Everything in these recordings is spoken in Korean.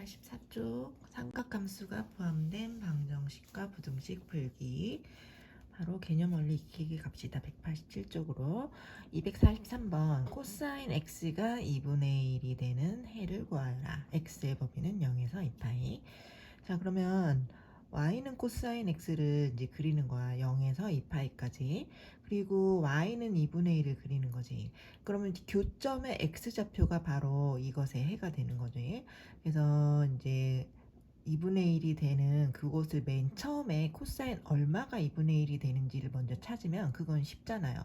184쪽 삼각함수가 포함된 방정식과 부등식 풀기. 바로 개념 원리 익히기 갑시다. 187쪽으로 243번 코사인 x가 2분의 1이 되는 해를 구하라. x의 범위는 0에서 2파이. 자, 그러면 y는 코사인 x를 이제 그리는 거야. 0에서 2파이까지. 그리고 y는 2분의 1을 그리는 거지. 그러면 교점의 x좌표가 바로 이것의 해가 되는 거지. 그래서 이제 2분의 1이 되는 그곳을 맨 처음에 코사인 얼마가 2분의 1이 되는지를 먼저 찾으면 그건 쉽잖아요.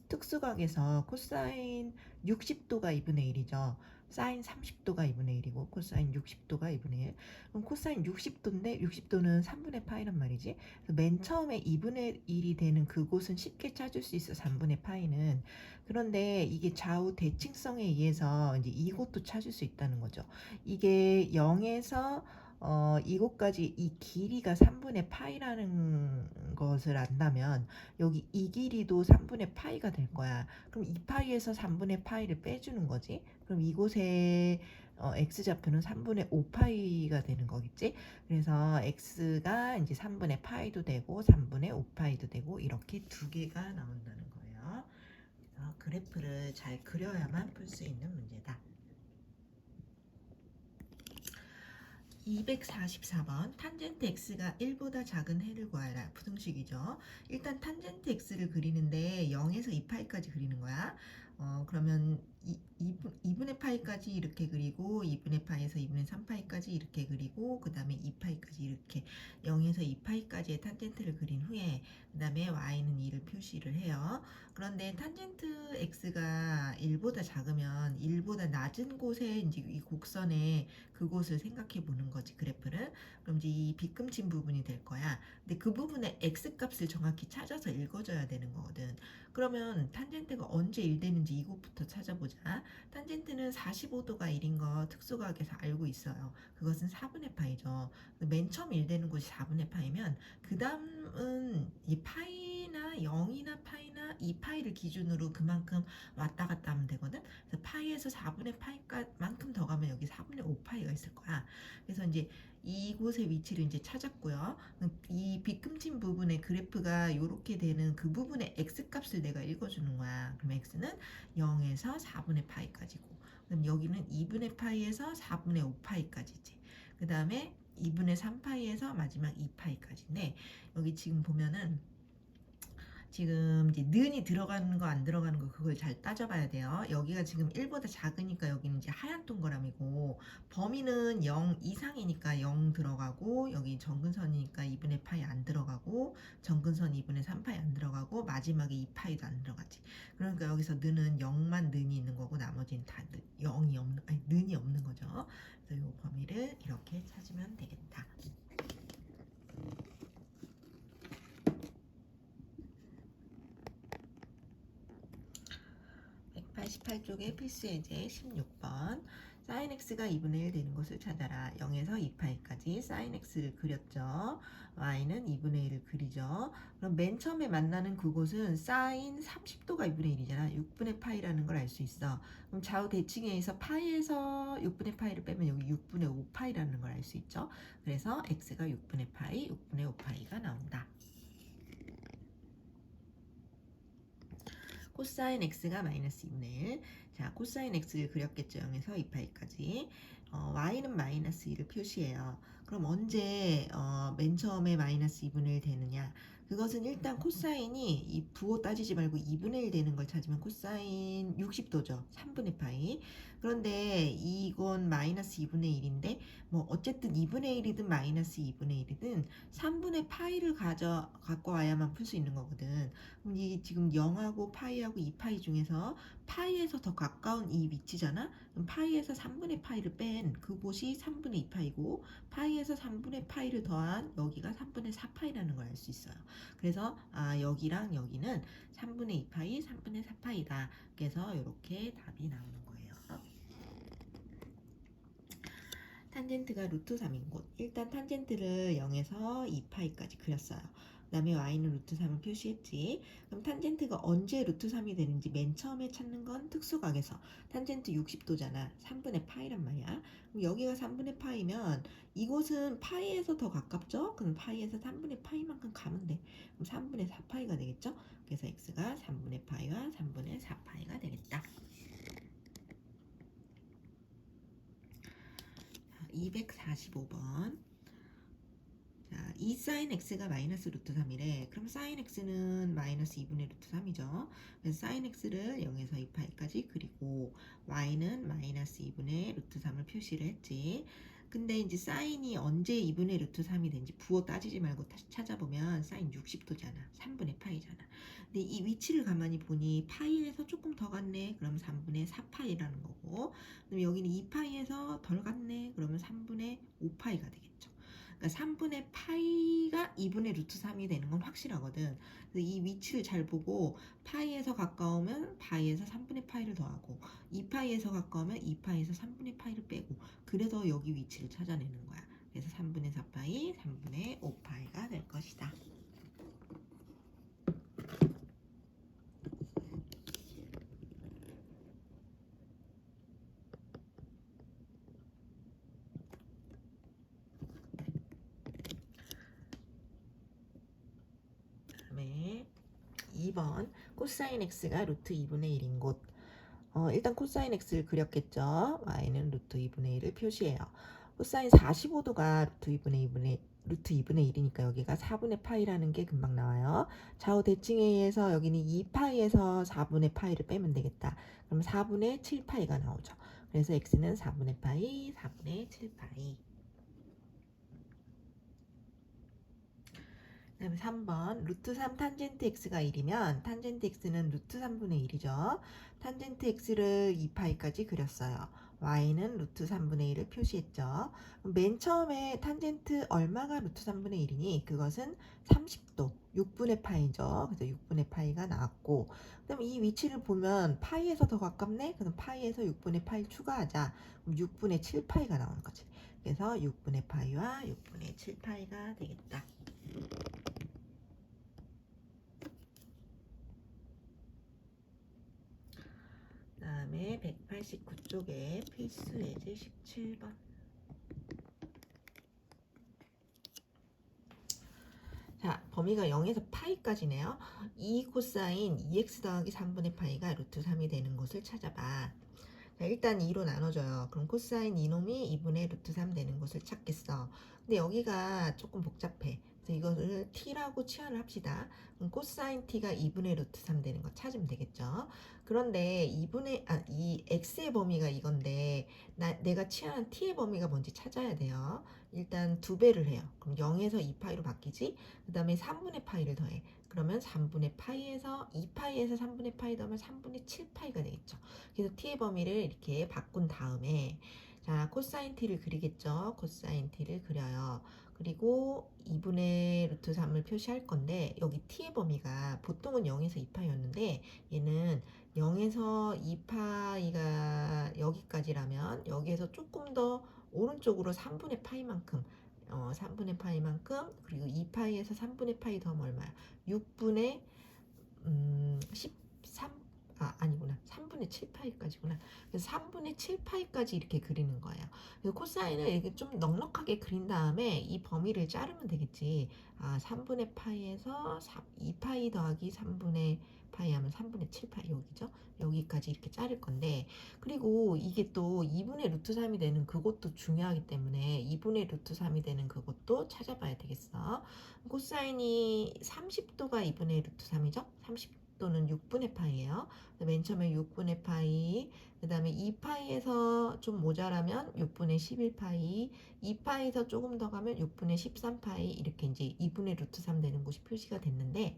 특수각에서 코사인 60도가 2분의 1이죠. 사인 30도가 2분의 1이고 코사인 60도가 2분의 1. 그럼 코사인 60도인데 60도는 3분의 파이란 말이지. 그래서 맨 처음에 2분의 1이 되는 그곳은 쉽게 찾을 수 있어. 3분의 파이는. 그런데 이게 좌우 대칭성에 의해서 이제 이것도 찾을 수 있다는 거죠. 이게 0에서 이곳까지 이 길이가 3분의 파이라는 것을 안다면 여기 이 길이도 3분의 파이가 될 거야. 그럼 2파이에서 3분의 파이를 빼주는 거지. 그럼 이곳에 x좌표는 3분의 5파이가 되는 거겠지. 그래서 x가 이제 3분의 파이도 되고 3분의 5파이도 되고 이렇게 두 개가 나온다는 거예요. 그래서 그래프를 잘 그려야만 풀 수 있는 문제다. 244번 탄젠트 x가 1보다 작은 해를 구하라. 부등식이죠. 일단 탄젠트 x를 그리는데 0에서 2파이까지 그리는 거야. 그러면 2분의 파이까지 이렇게 그리고 2분의 파이에서 2분의 3파이까지 이렇게 그리고 그 다음에 2파이까지 이렇게 0에서 2파이까지의 탄젠트를 그린 후에 그 다음에 y는 2를 표시를 해요. 그런데 탄젠트 x가 1보다 작으면 1보다 낮은 곳에 이제 이 곡선에 그곳을 생각해 보는 거지, 그래프를. 그럼 이제 이 빗금친 부분이 될 거야. 근데 그 부분의 x값을 정확히 찾아서 읽어줘야 되는 거거든. 그러면 탄젠트가 언제 1 되는지 이것부터 찾아보자. 탄젠트는 45도가 1인 거 특수각에서 알고 있어요. 그것은 4분의 파이죠. 맨 처음 1 되는 곳이 4분의 파이면 그 다음은 이 파이나 0이나 파이나 2파이를 기준으로 그만큼 왔다 갔다 하면 되거든. 그래서 파이에서 4분의 파이만큼 더 가면 여기 4분의 5파이가 있을 거야. 그래서 이제 이곳의 위치를 이제 찾았고요. 이 빗금친 부분의 그래프가 이렇게 되는 그 부분의 x값을 내가 읽어주는 거야. 그럼 x는 0에서 4분의 파이까지고, 그럼 여기는 2분의 파이에서 4분의 5파이까지지. 그 다음에 2분의 3파이에서 마지막 2파이까지인데, 여기 지금 보면은 지금 이제 는이 들어가는 거 안 들어가는 거 그걸 잘 따져봐야 돼요. 여기가 지금 1보다 작으니까 여기는 이제 하얀 동그라미고, 범위는 0 이상이니까 0 들어가고, 여기 정근선이니까 2분의 파이 안 들어가고, 정근선 2분의 3파이 안 들어가고, 마지막에 2파이도 안 들어가지. 그러니까 여기서 는은 0만 는이 있는 거고 나머지는 다 0이 없는, 아니 는이 없는 거죠. 그래서 이 범위를 이렇게 찾으면 되겠다. 188쪽의 필수 예제 16번 sin x가 2분의 1 되는 것을 찾아라. 0에서 2파이까지 sin x를 그렸죠. y는 2분의 1을 그리죠. 그럼 맨 처음에 만나는 그곳은 sin 30도가 2분의 1이잖아. 6분의 파이라는 걸 알 수 있어. 그럼 좌우 대칭에 의해서 파이에서 6분의 파이를 빼면 여기 6분의 5파이라는 걸 알 수 있죠. 그래서 x가 6분의 파이, 6분의 5파이가 나온다. 코사인 x가 마이너스 2분의 1. 자, 코사인 x를 그렸겠죠. 0에서 2파이까지. y는 마이너스 2를 표시해요. 그럼 언제 맨 처음에 마이너스 2분의 1 되느냐? 그것은 일단 코사인이 이 부호 따지지 말고 2분의 1 되는 걸 찾으면 코사인 60도죠. 3분의 파이. 그런데 이건 마이너스 2분의 1인데 뭐 어쨌든 2분의 1이든 마이너스 2분의 1이든 3분의 파이를 갖고 와야만 풀 수 있는 거거든. 그럼 이 지금 0하고 파이하고 2파이 중에서 파이에서 더 가까운 이 위치잖아. 그럼 파이에서 3분의 파이를 뺀 그곳이 3분의 2파이고, 파이에서 3분의 파이를 더한 여기가 3분의 4파이라는 걸 알 수 있어요. 그래서 여기랑 여기는 3분의 2파이, 3분의 4파이다. 그래서 이렇게 답이 나오는 거예요. 탄젠트가 루트 3인 곳. 일단 탄젠트를 0에서 2파이까지 그렸어요. 그 다음에 y는 루트 3을 표시했지. 그럼 탄젠트가 언제 루트 3이 되는지 맨 처음에 찾는 건 특수각에서 탄젠트 60도잖아. 3분의 파이란 말이야. 그럼 여기가 3분의 파이면 이곳은 파이에서 더 가깝죠? 그럼 파이에서 3분의 파이만큼 가면 돼. 그럼 3분의 4파이가 되겠죠? 그래서 x가 3분의 파이와 3분의 4파이가 되겠다. 245번. 자, 2 sin x가 마이너스 루트 3이래. 그럼 sin x는 마이너스 2분의 루트 3이죠. 그래서 sin x를 0에서 2파이까지 그리고 y는 마이너스 2분의 루트 3을 표시를 했지. 근데 이제 sin이 언제 2분의 루트 3이 된지 부호 따지지 말고 다시 찾아보면 sin 60도잖아. 3분의 파이잖아. 근데 이 위치를 가만히 보니 파이에서 조금 더 갔네. 그럼 3분의 4파이라는 거고. 그럼 여기는 2파이에서 덜 갔네. 그러면 3분의 5파이가 되겠죠. 그러니까 3분의 파이가 2분의 루트 3이 되는 건 확실하거든. 그래서 이 위치를 잘 보고 파이에서 가까우면 파이에서 3분의 파이를 더하고 2파이에서 가까우면 2파이에서 3분의 파이를 빼고 그래서 여기 위치를 찾아내는 거야. 그래서 3분의 4파이, 3분의 5파이가 될 것이다. 그다음에 2번 코사인 x가 루트 2분의 1인 곳. 일단 코사인 x를 그렸겠죠. y는 루트 2분의 1을 표시해요. 코사인 45도가 루트 2분의 1이니까 여기가 4분의 파이라는 게 금방 나와요. 좌우 대칭에 의해서 여기는 2파이에서 4분의 파이를 빼면 되겠다. 그럼 4분의 7파이가 나오죠. 그래서 x는 4분의 파이, 4분의 7파이. 그다음에 3번 루트 3 탄젠트 x가 1이면 탄젠트 x는 루트 3분의 1이죠. 탄젠트 x를 2파이까지 그렸어요. y는 루트 3분의 1을 표시했죠. 맨 처음에 탄젠트 얼마가 루트 3분의 1이니 그것은 30도 6분의 파이죠. 그래서 6분의 파이가 나왔고 그다음 이 위치를 보면 파이에서 더 가깝네. 그럼 파이에서 6분의 파이 추가하자. 그럼 6분의 7파이가 나오는 거지. 그래서 6분의 파이와 6분의 7파이가 되겠다. 다음에 189쪽에 필수 예제 17번. 자, 범위가 0에서 파이까지네요. 2 코사인 2x 더하기 3분의 파이가 루트 3이 되는 것을 찾아봐. 자, 일단 2로 나눠줘요. 그럼 코사인 이놈이 2분의 루트 3 되는 것을 찾겠어. 근데 여기가 조금 복잡해. 그래서 이거를 t라고 치환을 합시다. 그럼 코사인 t가 2분의 루트 3 되는 거 찾으면 되겠죠. 그런데 이 x의 범위가 이건데 내가 치환한 t의 범위가 뭔지 찾아야 돼요. 일단 2배를 해요. 그럼 0에서 2파이로 바뀌지. 그 다음에 3분의 파이를 더해. 그러면 3분의 파이에서 2파이에서 3분의 파이 더하면 3분의 7파이가 되겠죠. 그래서 t의 범위를 이렇게 바꾼 다음에 자 코사인 t를 그리겠죠. 코사인 t를 그려요. 그리고 2분의 루트 3을 표시할 건데 여기 t의 범위가 보통은 0에서 2파이였는데 얘는 0에서 2파이가 여기까지라면 여기에서 조금 더 오른쪽으로 3분의 파이만큼 3분의 파이만큼 그리고 2파이에서 3분의 파이 더하면 얼마야? 6분의 13 아니구나. 3분의 7파이까지구나. 그래서 3분의 7파이까지 이렇게 그리는 거예요. 그래서 코사인을 이렇게 좀 넉넉하게 그린 다음에 이 범위를 자르면 되겠지. 3분의 파이에서 2파이 더하기 3분의 파이 하면 3분의 7파이 여기죠. 여기까지 이렇게 자를 건데 그리고 이게 또 2분의 루트 3이 되는 그것도 중요하기 때문에 2분의 루트 3이 되는 그것도 찾아봐야 되겠어. 코사인이 30도가 2분의 루트 3이죠. 30도는 6분의 파이예요. 맨 처음에 6분의 파이, 그 다음에 2파이에서 좀 모자라면 6분의 11파이, 2파이에서 조금 더 가면 6분의 13파이 이렇게 이제 2분의 루트 3 되는 곳이 표시가 됐는데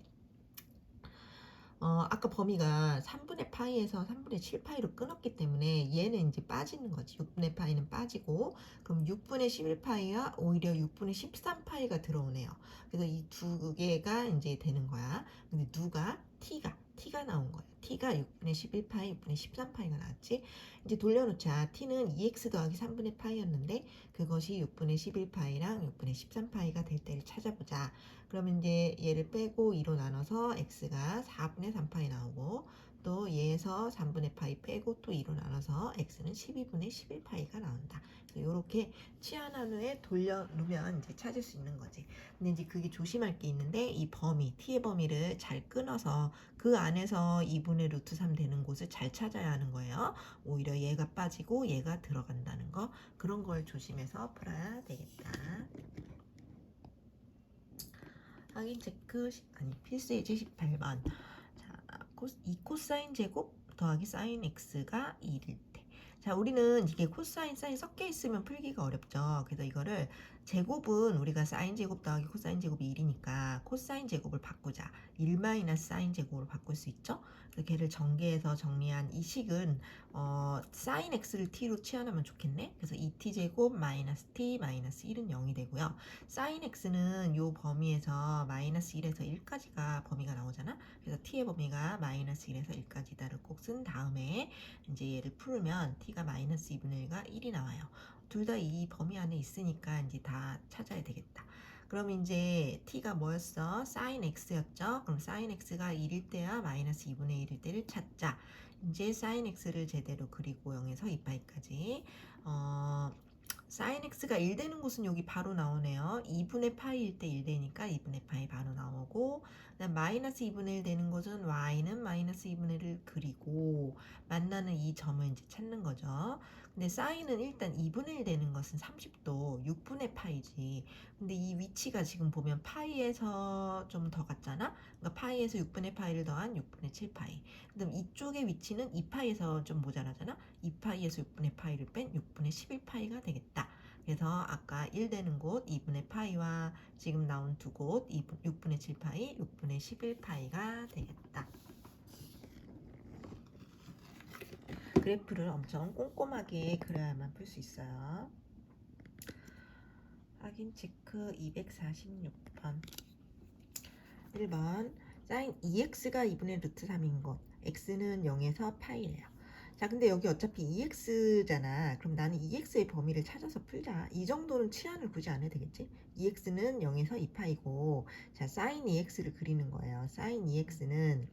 아까 범위가 3분의 파이에서 3분의 7파이로 끊었기 때문에 얘는 이제 빠지는 거지. 6분의 파이는 빠지고 그럼 6분의 11파이와 오히려 6분의 13파이가 들어오네요. 그래서 이 두 개가 이제 되는 거야. 근데 누가? t가 t가 나온 거예요. t가 6분의 11파이, 6분의 13파이가 나왔지. 이제 돌려놓자. t는 2x 더하기 3분의 파이였는데 그것이 6분의 11파이랑 6분의 13파이가 될 때를 찾아보자. 그러면 이제 얘를 빼고 2로 나눠서 x가 4분의 3파이 나오고, 또 얘에서 3분의 파이 빼고 또 2로 나눠서 x는 12분의 11파이가 나온다. 이렇게 치환환우에 돌려놓으면 이제 찾을 수 있는 거지. 근데 이제 그게 조심할 게 있는데, 이 범위, t의 범위를 잘 끊어서 그 안에서 2분의 루트 3 되는 곳을 잘 찾아야 하는 거예요. 오히려 얘가 빠지고 얘가 들어간다는 거, 그런 걸 조심해서 풀어야 되겠다. 확인 체크, 아니 필수 예제 18번. 자, 2 코사인 제곱 더하기 사인 x가 1일 때. 자, 우리는 이게 코사인, 사인 섞여 있으면 풀기가 어렵죠. 그래서 이거를 제곱은 우리가 사인 제곱 더하기 코사인 제곱이 1이니까 코사인 제곱을 바꾸자. 1 마이너스 사인 제곱으로 바꿀 수 있죠. 그래서 걔를 전개해서 정리한 이 식은 사인 x를 t로 치환하면 좋겠네. 그래서 2t 제곱 마이너스 t 마이너스 1은 0이 되고요. 사인 x는 요 범위에서 마이너스 1에서 1까지가 범위가 나오잖아. 그래서 t의 범위가 마이너스 1에서 1까지다를 꼭 쓴 다음에 이제 얘를 풀으면 t가 마이너스 2분의 1과 1이 나와요. 둘 다 이 범위 안에 있으니까 이제 다 찾아야 되겠다. 그럼 이제 t가 뭐였어? 사인 x였죠? 그럼 사인 x가 1일 때와 마이너스 2분의 1일 때를 찾자. 이제 사인 x를 제대로 그리고 0에서 2파이까지. 사인 x가 1 되는 곳은 여기 바로 나오네요. 2분의 파이일 때 1 되니까 2분의 파이 바로 나오고, 그다음 마이너스 2분의 1 되는 곳은 y는 마이너스 2분의 1을 그리고 만나는 이 점을 이제 찾는 거죠. 근데 사인은 일단 2분의 1 되는 것은 30도, 6분의 파이지. 근데 이 위치가 지금 보면 파이에서 좀 더 같잖아? 그러니까 파이에서 6분의 파이를 더한 6분의 7파이. 그다음 이쪽의 위치는 2파이에서 좀 모자라잖아? 2파이에서 6분의 파이를 뺀 6분의 11파이가 되겠다. 그래서 아까 1 되는 곳 2분의 파이와 지금 나온 두 곳 6분의 7파이, 6분의 11파이가 되겠다. 그래프를 엄청 꼼꼼하게 그려야만 풀 수 있어요. 확인 체크 246번. 1번 사인 2x가 2분의 루트 3인 곳, x는 0에서 파이예요. 자, 근데 여기 어차피 2x잖아. 그럼 나는 2x의 범위를 찾아서 풀자. 이 정도는 치환을 굳이 안 해도 되겠지? 2x는 0에서 2파이고, 자, 사인 2x를 그리는 거예요. 사인 2x는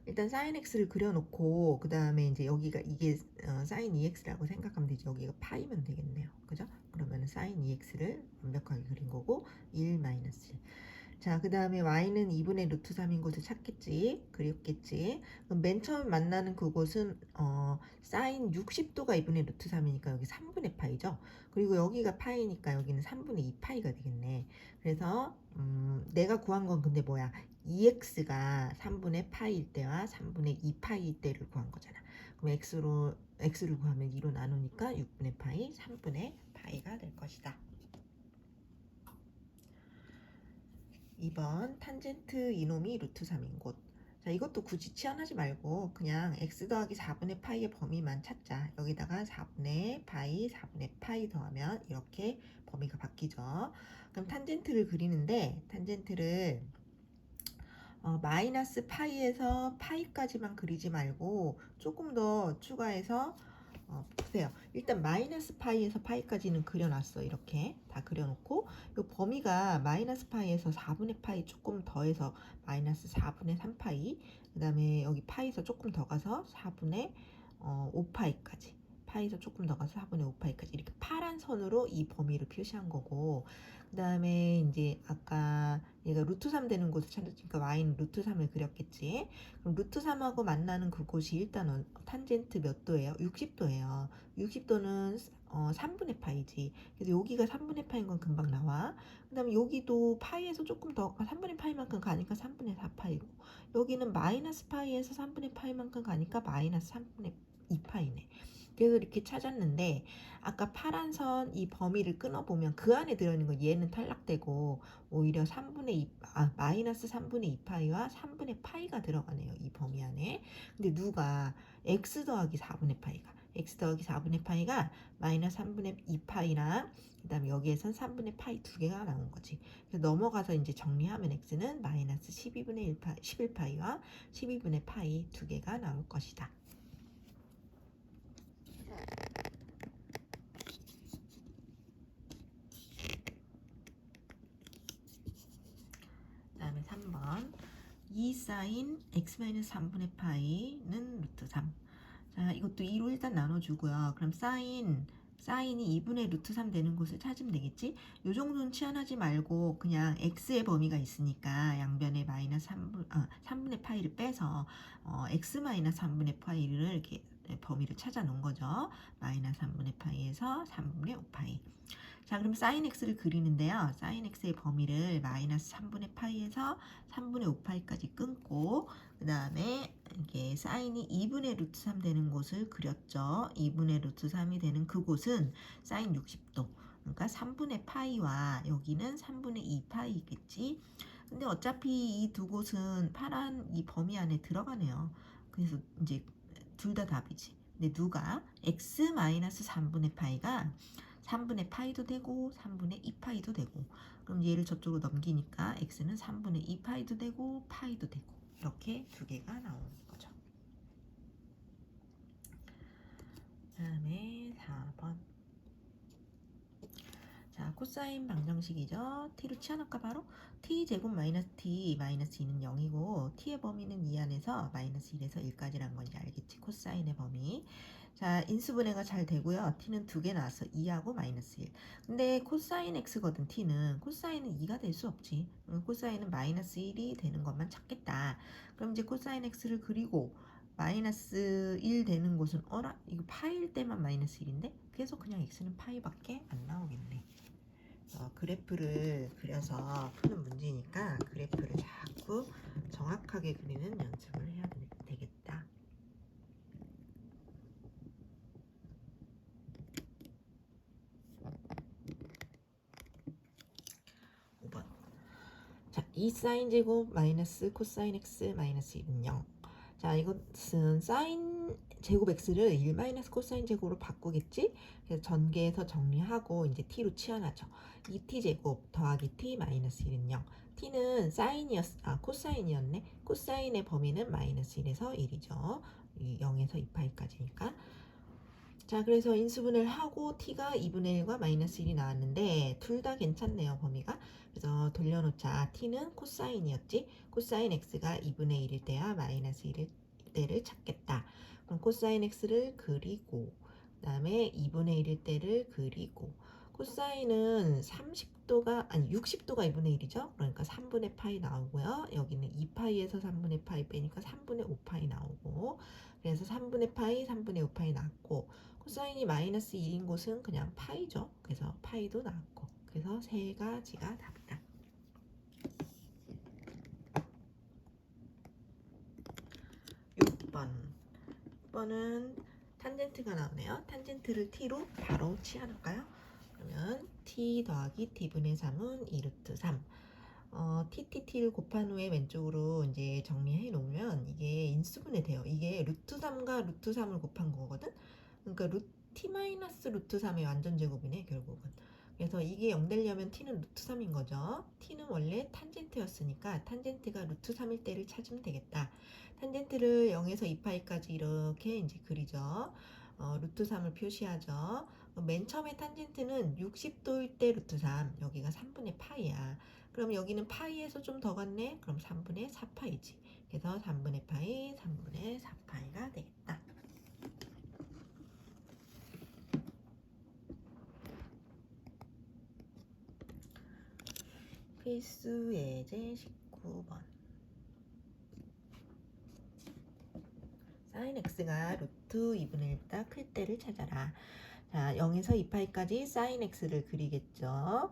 일단 사인 x를 그려놓고 그 다음에 이제 여기가 이게 사인 2x라고 생각하면 되죠. 여기가 파이면 되겠네요. 그죠? 그러면 사인 2x를 완벽하게 그린 거고 1 마이너스 1. 자, 그 다음에 y는 2분의 루트 3인 곳을 찾겠지. 그렸겠지. 그럼 맨 처음 만나는 그곳은 사인 60도가 2분의 루트 3이니까 여기 3분의 파이죠. 그리고 여기가 파이니까 여기는 3분의 2파이가 되겠네. 그래서 내가 구한 건 근데 뭐야? 2x가 3분의 파이일 때와 3분의 2파이일 때를 구한 거잖아. 그럼 x를 구하면 2로 나누니까 6분의 파이, 3분의 파이가 될 것이다. 2번 탄젠트 이놈이 루트 3인 곳. 자, 이것도 굳이 치환하지 말고 그냥 x 더하기 4분의 파이의 범위만 찾자. 여기다가 4분의 파이, 4분의 파이 더하면 이렇게 범위가 바뀌죠. 그럼 탄젠트를 그리는데 탄젠트를 마이너스 파이에서 파이까지만 그리지 말고 조금 더 추가해서 보세요. 일단 마이너스 파이에서 파이까지는 그려놨어. 이렇게 다 그려놓고 이 범위가 마이너스 파이에서 4분의 파이 조금 더해서 마이너스 4분의 3파이, 그 다음에 여기 파이에서 조금 더 가서 4분의 5파이까지, 파이에서 조금 더 가서 4분의 5파이까지 이렇게 파란 선으로 이 범위를 표시한 거고, 그 다음에 이제 아까 얘가 루트 3 되는 곳을 찾았으니까 y는 루트 3을 그렸겠지. 그럼 루트 3하고 만나는 그곳이 일단 탄젠트 몇 도예요? 60도예요. 60도는 3분의 파이지. 그래서 여기가 3분의 파인 건 금방 나와. 그 다음에 여기도 파이에서 조금 더 3분의 파이만큼 가니까 3분의 4파이고, 여기는 마이너스 파이에서 3분의 파이만큼 가니까 마이너스 3분의 2파이네. 그래서 이렇게 찾았는데 아까 파란 선 이 범위를 끊어보면 그 안에 들어있는 건 얘는 탈락되고 오히려 마이너스 3분의 2파이와 3분의 파이가 들어가네요. 이 범위 안에. 근데 누가 x 더하기 4분의 파이가 x 더하기 4분의 파이가 마이너스 3분의 2파이랑 그 다음에 여기에선 3분의 파이 두 개가 나온 거지. 그래서 넘어가서 이제 정리하면 x는 마이너스 12분의 1파, 11파이와 12분의 파이 두 개가 나올 것이다. 그 다음에 3번 2 사인 x-3분의 파이는 루트 3. 자, 이것도 2로 일단 나눠주고요. 그럼 사인이 2분의 루트 3 되는 곳을 찾으면 되겠지? 요 정도는 치환하지 말고 그냥 x의 범위가 있으니까 양변에 마이너스 3분의 파이를 빼서 x 마이너스 3분의 파이를 이렇게 범위를 찾아 놓은 거죠. 마이너스 3분의 파이에서 3분의 5파이. 자, 그럼 sin x를 그리는데요. sin x의 범위를 마이너스 3분의 파이에서 3분의 5파이까지 끊고 그 다음에 이게 사인이 2분의 루트 3 되는 곳을 그렸죠. 2분의 루트 3이 되는 그곳은 사인 60도. 그러니까 3분의 파이와 여기는 3분의 2파이겠지. 근데 어차피 이 두 곳은 파란 이 범위 안에 들어가네요. 그래서 이제 둘 다 답이지. 근데 누가 x-3분의 파이가 3분의 파이도 되고 3분의 2파이도 되고 그럼 얘를 저쪽으로 넘기니까 x는 3분의 2파이도 되고 파이도 되고 이렇게 두 개가 나오는 거죠. 그 다음에 4번. 자, 코사인 방정식이죠. t로 치워놓을까 바로? t제곱 마이너스 t 마이너스 2는 0이고 t의 범위는 2 안에서 마이너스 1에서 1까지란 건지 알겠지? 코사인의 범위. 자, 인수분해가 잘 되고요. t는 두 개 나와서 2하고 마이너스 1. 근데 코사인 x거든 t는. 코사인은 2가 될 수 없지. 코사인은 마이너스 1이 되는 것만 찾겠다. 그럼 이제 코사인 x를 그리고 마이너스 1 되는 곳은 어라? 이거 파이일 때만 마이너스 1인데? 그래서 그냥 x는 파이밖에 안 나오겠네. 그래프를 그려서 푸는 문제니까 그래프를 자꾸 정확하게 그리는 연습을 해야 되겠다. 5번. 자, 2 사인 제곱 마이너스 코사인 x 마이너스 1은 0. 자, 이것은 사인 제곱 x를 1 마이너스 코사인 제곱으로 바꾸겠지? 그래서 전개해서 정리하고 이제 t로 치환하죠. 2t 제곱 더하기 t 마이너스 1은 0. t는 코사인이었네. 코사인의 범위는 마이너스 1에서 1이죠. 0에서 2파이까지니까. 자, 그래서 인수분해를 하고 t가 2분의 1과 마이너스 1이 나왔는데 둘 다 괜찮네요, 범위가. 그래서 돌려놓자. t는 코사인이었지. 코사인 x가 2분의 1일 때야 마이너스 1일 때를 찾겠다. 그럼 코사인 x를 그리고 그 다음에 2분의 1일 때를 그리고 코사인은 60도가 2분의 1이죠. 그러니까 3분의 파이 나오고요. 여기는 2파이에서 3분의 파이 빼니까 3분의 5파이 나오고 그래서 3분의 파이, 3분의 5파이 나왔고 코사인이 마이너스 1인 곳은 그냥 파이죠. 그래서 파이도 나왔고 그래서 세 가지가 답이다. 6번. 6번은 탄젠트가 나오네요. 탄젠트를 t로 바로 치환할까요? 그러면 t 더하기 t분의 3은 2루트 3. t를 곱한 후에 왼쪽으로 이제 정리해 놓으면 이게 인수분해 돼요. 이게 루트 3과 루트 3을 곱한 거거든. 그러니까 t 마이너스 루트 3의 완전 제곱이네 결국은. 그래서 이게 0 되려면 t는 루트 3인 거죠. t는 원래 탄젠트였으니까 탄젠트가 루트 3일 때를 찾으면 되겠다. 탄젠트를 0에서 2파이까지 이렇게 이제 그리죠. 루트 3을 표시하죠. 맨 처음에 탄젠트는 60도일 때 루트 3, 여기가 3분의 파이야. 그럼 여기는 파이에서 좀 더 갔네? 그럼 3분의 4파이지. 그래서 3분의 파이, 3분의 4파이가 되겠다. 필수 예제 19번. sin x가 루트 2분의 1보다 클 때를 찾아라. 자, 0에서 2파이까지 sin x를 그리겠죠.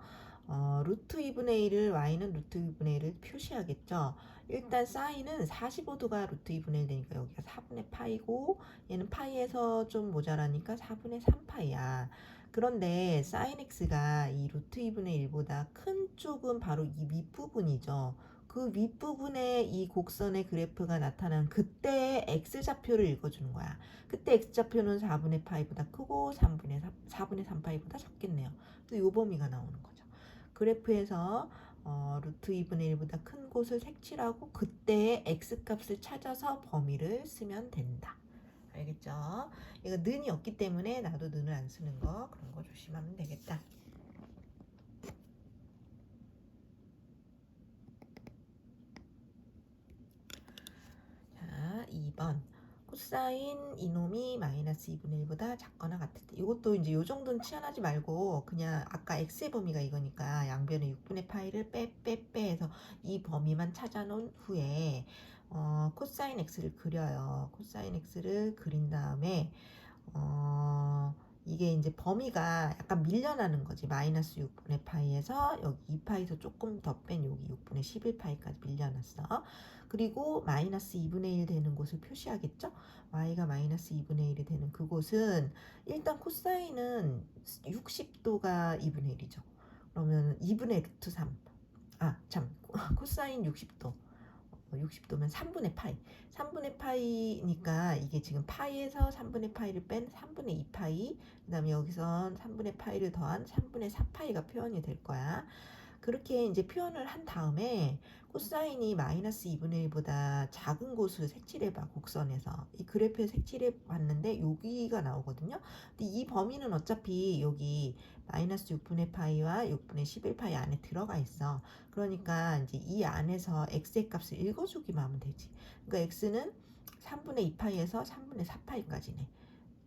루트 2분의 1을 y는 루트 2분의 1을 표시하겠죠. 일단 sin은 45도가 루트 2분의 1 되니까 여기가 4분의 파이고 얘는 파이에서 좀 모자라니까 4분의 3파이야. 그런데 sin x가 이 루트 2분의 1보다 큰 쪽은 바로 이 밑부분이죠. 그 그 윗부분에 이 곡선의 그래프가 나타난 그때 x좌표를 읽어주는 거야. 그때 x좌표는 4분의 파이보다 크고 4분의 3 파이보다 적겠네요. 그래서 요 범위가 나오는 거죠. 그래프에서 루트 2분의 1보다 큰 곳을 색칠하고 그때의 x값을 찾아서 범위를 쓰면 된다. 알겠죠? 얘가 는이 없기 때문에 나도 는을 안 쓰는 거 그런 거 조심하면 되겠다. 자, 2번. 코사인 이놈이 마이너스 2분의 1보다 작거나 같을 때. 이것도 이제 요 정도는 치환하지 말고 그냥 아까 x의 범위가 이거니까 양변의 6분의 파이를 빼 해서 이 범위만 찾아놓은 후에 코사인 x를 그려요. 코사인 x를 그린 다음에 이게 이제 범위가 약간 밀려나는 거지. 마이너스 6분의 파이에서 여기 2파이에서 조금 더 뺀 여기 6분의 11파이까지 밀려났어. 그리고 마이너스 2분의 1 되는 곳을 표시하겠죠? y가 마이너스 2분의 1이 되는 그곳은 일단 코사인은 60도가 2분의 1이죠. 그러면 2분의 루트 3. 아, 참. 코사인 60도. 60도면 3분의 파이. 3분의 파이니까 이게 지금 파이에서 3분의 파이를 뺀 3분의 2파이, 그 다음에 여기선 3분의 파이를 더한 3분의 4파이가 표현이 될 거야. 그렇게 이제 표현을 한 다음에 코사인이 마이너스 2분의 1보다 작은 곳을 색칠해봐. 곡선에서 이 그래프에 색칠해 봤는데 여기가 나오거든요. 근데 이 범위는 어차피 여기 마이너스 6분의 파이와 6분의 11파이 안에 들어가 있어. 그러니까 이제 이 안에서 x의 값을 읽어주기만 하면 되지. 그러니까 x는 3분의 2파이에서 3분의 4파이까지네.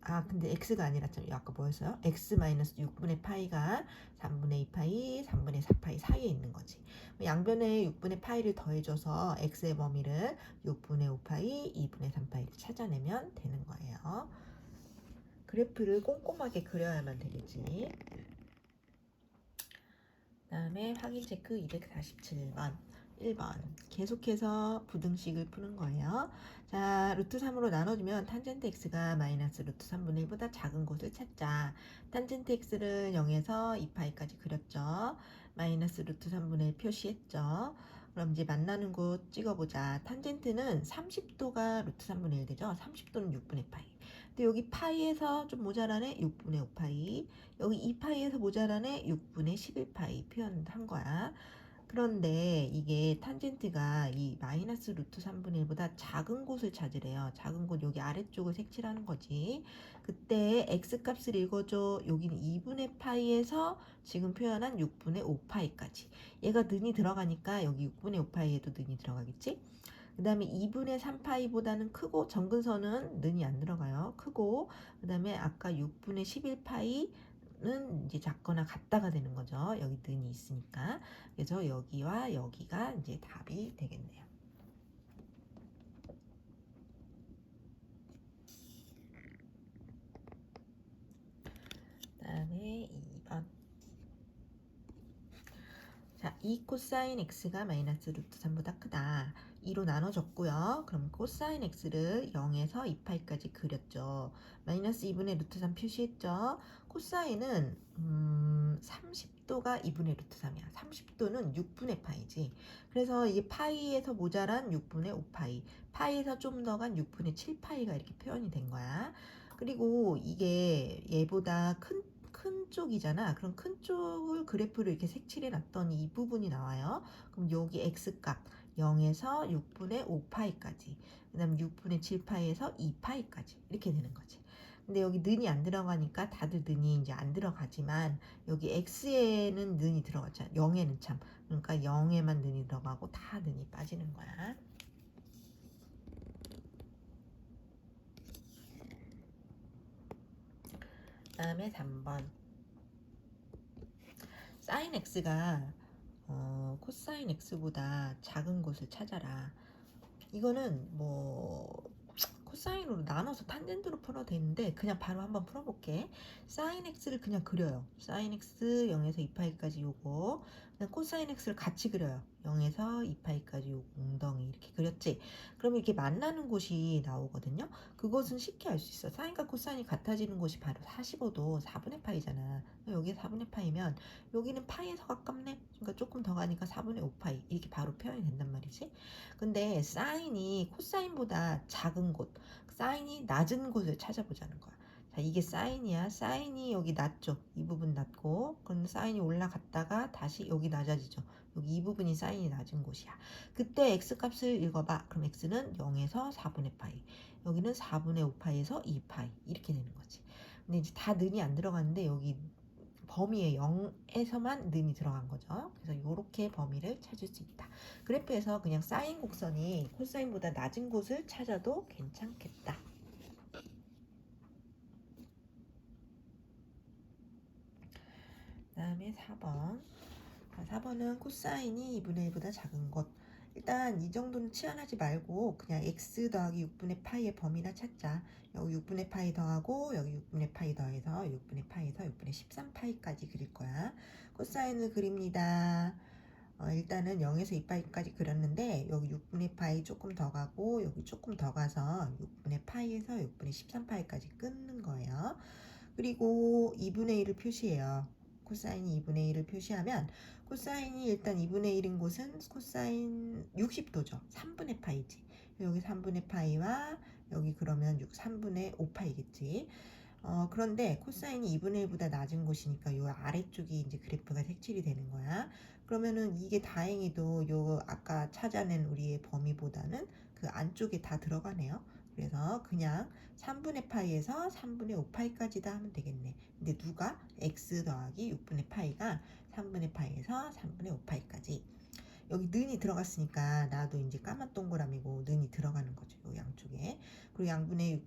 아, 근데 x가 아니라 참 아까 뭐였어요? x 마이너스 6분의 파이가 3분의 2파이, 3분의 4파이 사이에 있는 거지. 양변에 6분의 파이를 더해줘서 x의 범위를 6분의 5파이, 2분의 3파이를 찾아내면 되는 거예요. 그래프를 꼼꼼하게 그려야만 되겠지. 그 다음에 확인 체크 247번. 1번 계속해서 부등식을 푸는 거예요. 자, 루트 3으로 나눠주면 탄젠트 x가 마이너스 루트 3분의 1보다 작은 곳을 찾자. 탄젠트 x를 0에서 2파이까지 그렸죠. 마이너스 루트 3분의 1 표시했죠. 그럼 이제 만나는 곳 찍어보자. 탄젠트는 30도가 루트 3분의 1 되죠. 30도는 6분의 파이. 근데 여기 파이에서 좀 모자라네. 6분의 5파이. 여기 2파이에서 모자라네. 6분의 11파이 표현한 거야. 그런데 이게 탄젠트가 이 마이너스 루트 3분의 1보다 작은 곳을 찾으래요. 작은 곳 여기 아래쪽을 색칠하는 거지. 그때 x값을 읽어줘. 여기는 2분의 파이에서 지금 표현한 6분의 5파이까지. 얘가 는이 들어가니까 여기 6분의 5파이에도 는이 들어가겠지? 그 다음에 2분의 3파이보다는 크고 정근선은 는이 안 들어가요. 크고 그 다음에 아까 6분의 11파이 는 이제 작거나 같다가 되는 거죠. 여기 는이 있으니까. 그래서 여기와 여기가 이제 답이 되겠네요. 다음에 2번. 자, 2 코사인 x가 마이너스 루트 3보다 크다. 2로 나눠줬고요. 그럼 코사인 x를 0에서 2파이까지 그렸죠. 마이너스 2분의 루트 3 표시했죠. 코사인은 30도가 2분의 루트 3이야. 30도는 6분의 파이지. 그래서 이게 파이에서 모자란 6분의 5파이, 파이에서 좀 더 간 6분의 7파이가 이렇게 표현이 된 거야. 그리고 이게 얘보다 큰 쪽이잖아. 그럼 큰 쪽을 그래프를 이렇게 색칠해 놨더니 이 부분이 나와요. 그럼 여기 x값 0에서 6분의 5파이까지, 그 다음 6분의 7파이에서 2파이까지 이렇게 되는 거지. 근데 여기 는이 안 들어가니까 다들 는이 이제 안 들어가지만 여기 x에는 는이 들어갔잖아. 0에는 참. 그러니까 0에만 는이 들어가고 다 는이 빠지는 거야. 다음에 3번. 사인 x가 코사인 x보다 작은 곳을 찾아라. 이거는 뭐 코사인으로 나눠서 탄젠트로 풀어도 되는데 그냥 바로 한번 풀어볼게. 사인 x를 그냥 그려요. 사인 x 0에서 2파이까지 요거. 그냥 코사인 x를 같이 그려요. 0에서 2파이까지 요 웅덩이 이렇게 그렸지? 그러면 이렇게 만나는 곳이 나오거든요. 그것은 쉽게 알 수 있어. 사인과 코사인이 같아지는 곳이 바로 45도 4분의 파이잖아. 여기 4분의 파이면 여기는 파이에서 가깝네. 그러니까 조금 더 가니까 4분의 5파이 이렇게 바로 표현이 된단 말이지. 근데 사인이 코사인보다 작은 곳, 사인이 낮은 곳을 찾아보자는 거야. 자, 이게 사인이야. 사인이 여기 낮죠. 이 부분 낮고, 그럼 사인이 올라갔다가 다시 여기 낮아지죠. 여기 이 부분이 사인이 낮은 곳이야. 그때 x값을 읽어봐. 그럼 x는 0에서 4분의 파이. 여기는 4분의 5파이에서 2파이. 이렇게 되는 거지. 근데 이제 다 는이 안 들어갔는데 여기 범위에 0에서만 는이 들어간 거죠. 그래서 이렇게 범위를 찾을 수 있다. 그래프에서 그냥 사인 곡선이 코사인보다 낮은 곳을 찾아도 괜찮겠다. 그 다음에 4번. 4번은 코사인이 2분의 1보다 작은 것. 일단 이 정도는 치환하지 말고 그냥 x 더하기 6분의 파이의 범위나 찾자. 여기 6분의 파이 더하고 여기 6분의 파이 더해서 6분의 파이에서 6분의 13파이까지 그릴 거야. 코사인을 그립니다. 일단은 0에서 2파이까지 그렸는데 여기 6분의 파이 조금 더 가고 여기 조금 더 가서 6분의 파이에서 6분의 13파이까지 끊는 거예요. 그리고 2분의 1을 표시해요. 코사인이 2분의 1을 표시하면 코사인이 일단 2분의 1인 곳은 코사인 60도죠. 3분의 파이지. 여기 3분의 파이와 여기 그러면 3분의 5파이겠지. 그런데 코사인이 2분의 1보다 낮은 곳이니까 요 아래쪽이 이제 그래프가 색칠이 되는 거야. 그러면은 이게 다행히도 요 아까 찾아낸 우리의 범위보다는 그 안쪽에 다 들어가네요. 그래서 그냥 3분의 파이에서 3분의 5파이까지 다 하면 되겠네. 근데 누가? x 더하기 6분의 파이가 3분의 파이에서 3분의 5파이까지. 여기 는이 들어갔으니까 나도 이제 까만 동그라미고 는이 들어가는 거죠. 요 양쪽에. 그리고 양변에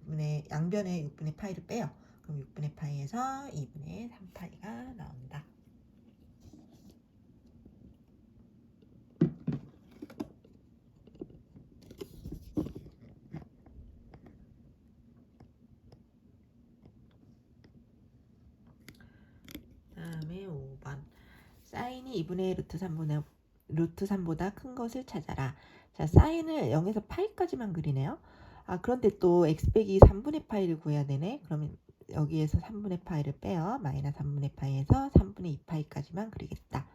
6분의 파이를 빼요. 그럼 6분의 파이에서 2분의 3파이가 나온다. 다음에 5번. 사인이 2분의 루트 3보다 큰 것을 찾아라. 자, 사인을 0에서 파이까지만 그리네요. 그런데 또 x 빼기 3분의 파이를 구해야 되네. 그러면 여기에서 3분의 파이를 빼요. 마이너스 3분의 파이에서 3분의 2파이까지만 그리겠다.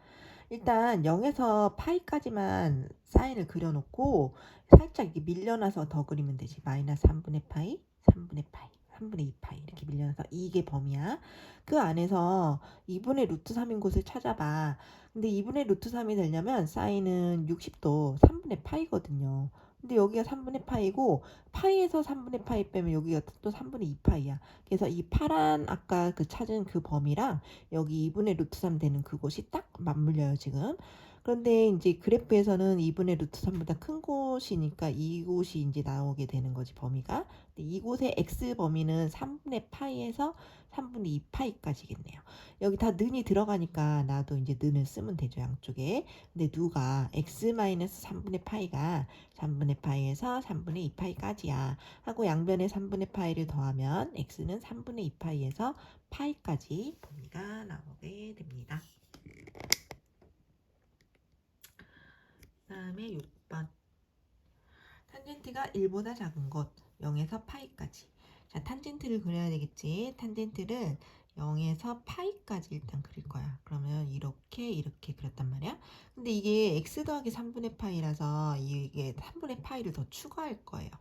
일단 0에서 파이까지만 사인을 그려놓고 살짝 이렇게 밀려나서 더 그리면 되지. 마이너스 3분의 파이, 3분의 파이, 3분의 2파이 이렇게 밀려나서 이게 범위야. 그 안에서 2분의 루트 3인 곳을 찾아봐. 근데 2분의 루트 3이 되려면 사인은 60도 3분의 파이거든요. 근데 여기가 3분의 파이고 파이에서 3분의 파이 빼면 여기가 또 3분의 2파이야. 그래서 이 파란 아까 그 찾은 그 범위랑 여기 2분의 루트 3 되는 그곳이 딱 맞물려요 지금. 그런데 이제 그래프에서는 2분의 루트 3보다 큰 곳이니까 이곳이 이제 나오게 되는 거지 범위가. 근데 이곳의 x 범위는 3분의 파이에서 3분의 2파이까지겠네요. 여기 다 는이 들어가니까 나도 이제 는을 쓰면 되죠 양쪽에. 근데 누가 x-3분의 파이가 3분의 파이에서 3분의 2파이까지야 하고 양변에 3분의 파이를 더하면 x는 3분의 2파이에서 파이까지 범위가 나오게 됩니다. 다음에 6번. 탄젠트가 1보다 작은 곳 0에서 파이까지. 자, 탄젠트를 그려야 되겠지. 탄젠트를 0에서 파이까지 일단 그릴 거야. 그러면 이렇게 그렸단 말이야. 근데 이게 x 더하기 3분의 파이라서 이게 3분의 파이를 더 추가할 거예요.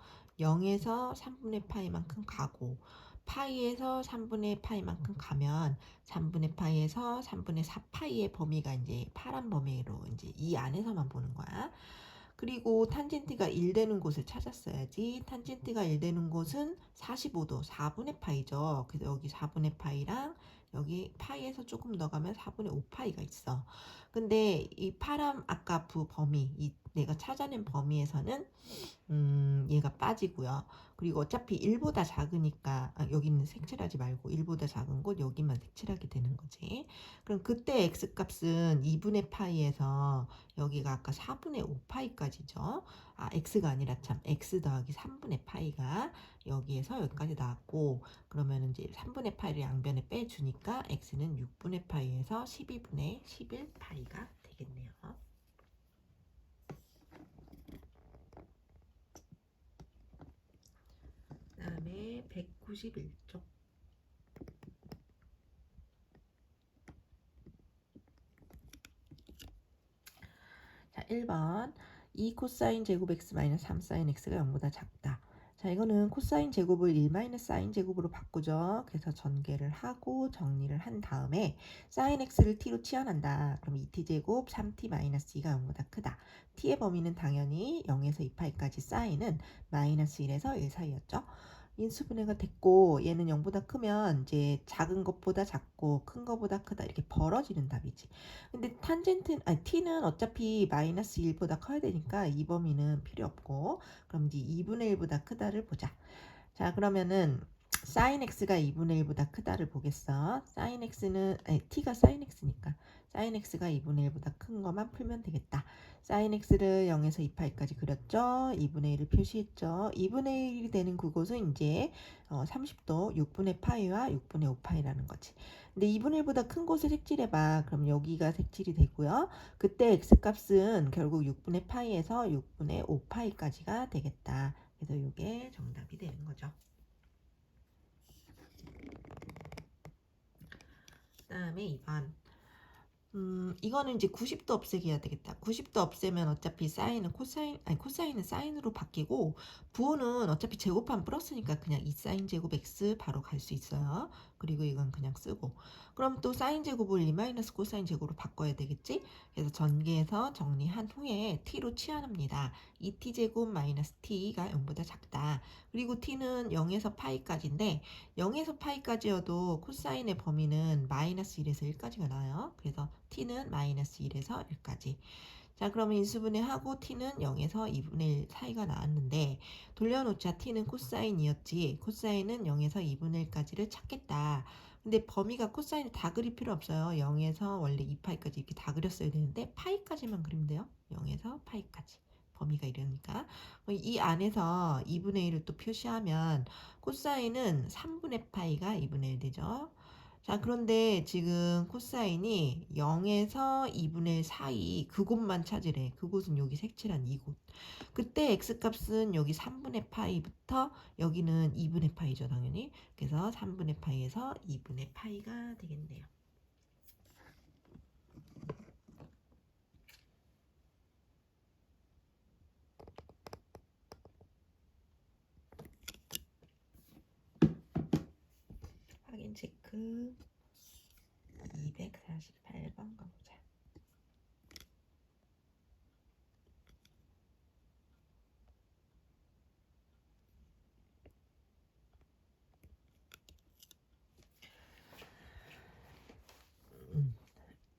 0에서 3분의 파이만큼 가고 파이에서 3분의 파이만큼 가면 3분의 파이에서 3분의 4파이의 범위가 이제 파란 범위로 이제 이 안에서만 보는 거야. 그리고 탄젠트가 1 되는 곳을 찾았어야지. 탄젠트가 1 되는 곳은 45도 4분의 파이죠. 그래서 여기 4분의 파이랑 여기 파이에서 조금 더 가면 4분의 5파이가 있어. 근데 이 파란 아까 범위, 이 내가 찾아낸 범위에서는 얘가 빠지고요. 그리고 어차피 1보다 작으니까 여기는 색칠하지 말고 1보다 작은 곳 여기만 색칠하게 되는 거지. 그럼 그때 x값은 2분의 파이에서 여기가 아까 4분의 5파이까지죠. x가 아니라 참 x 더하기 3분의 파이가 여기에서 여기까지 나왔고 그러면 이제 3분의 파이를 양변에 빼주니까 x는 6분의 파이에서 12분의 11파이가 되겠네요. 이게 191쪽. 자, 1번 2 코사인 제곱 x 마이너스 3 사인 x가 0보다 작다. 자, 이거는 코사인 제곱을 1 마이너스 사인 제곱으로 바꾸죠. 그래서 전개를 하고 정리를 한 다음에 사인 x를 t로 치환한다. 그럼 2t 제곱 3t 마이너스 2가 0보다 크다. t의 범위는 당연히 0에서 2파이까지 사인은 마이너스 1에서 1 사이였죠. 인수분해가 됐고 얘는 0보다 크면 이제 작은 것보다 작고 큰 것보다 크다 이렇게 벌어지는 답이지. 근데 t는 어차피 마이너스 1보다 커야 되니까 이 범위는 필요 없고, 그럼 이제 2분의 1보다 크다를 보자. 자, 그러면은 sin x가 2분의 1보다 크다를 보겠어. t가 sin x니까 sin x가 2분의 1보다 큰 것만 풀면 되겠다. sin x를 0에서 2파이까지 그렸죠. 2분의 1을 표시했죠. 2분의 1이 되는 그곳은 이제 30도 6분의 파이와 6분의 5파이라는 거지. 근데 2분의 1보다 큰 곳을 색칠해봐. 그럼 여기가 색칠이 되고요. 그때 x값은 결국 6분의 파이에서 6분의 5파이까지가 되겠다. 그래서 이게 정답이 되는 거죠. 그 다음에 2번. 이거는 이제 90도 없애기 해야 되겠다. 90도 없애면 어차피 코사인은 사인으로 바뀌고, 부호는 어차피 제곱하면 플러스니까 그냥 2사인 제곱 x 바로 갈 수 있어요. 그리고 이건 그냥 쓰고. 그럼 또 사인 제곱을 2 마이너스 코사인 제곱으로 바꿔야 되겠지? 그래서 전개해서 정리한 후에 t로 치환합니다. 2t 제곱 마이너스 t가 0보다 작다. 그리고 t는 0에서 파이까지인데 0에서 파이까지여도 코사인의 범위는 마이너스 1에서 1까지가 나와요. 그래서 t는 마이너스 1에서 1까지. 자, 그러면 인수분해하고 t는 0에서 2분의 1 사이가 나왔는데, 돌려놓자. t는 코사인이었지. 코사인은 0에서 2분의 1까지를 찾겠다. 근데 범위가 코사인을 다 그릴 필요 없어요. 0에서 원래 2파이까지 이렇게 다 그렸어야 되는데 파이까지만 그리면 돼요. 0에서 파이까지. 범위가 이러니까 이 안에서 2분의 1을 또 표시하면 코사인은 3분의 파이가 2분의 1 되죠. 자, 그런데 지금 코사인이 0에서 2분의 1 사이 그곳만 찾으래. 그곳은 여기 색칠한 이곳. 그때 x값은 여기 3분의 파이부터 여기는 2분의 파이죠, 당연히. 그래서 3분의 파이에서 2분의 파이가 되겠네요. 확인 체크. 248번 가보자.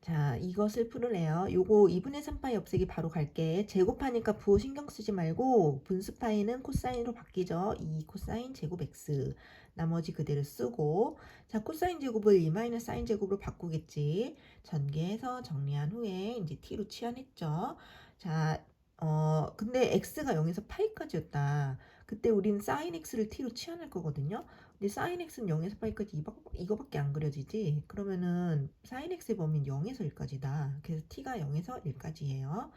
자, 이것을 풀으래요. 요거 2분의 3파이 없애기 바로 갈게. 제곱하니까 부호 신경 쓰지 말고 분수파이는 코사인으로 바뀌죠. 2 코사인 제곱 x. 나머지 그대로 쓰고, 자, 코사인 제곱을 2 마이너스 사인 제곱으로 바꾸겠지. 전개해서 정리한 후에 이제 t로 치환했죠. 자, 근데 x가 0에서 파이까지였다. 그때 우린 사인 x를 t로 치환할 거거든요. 근데 사인 x는 0에서 파이까지 이거밖에 안 그려지지. 그러면은 사인 x의 범위는 0에서 1까지다. 그래서 t가 0에서 1까지예요.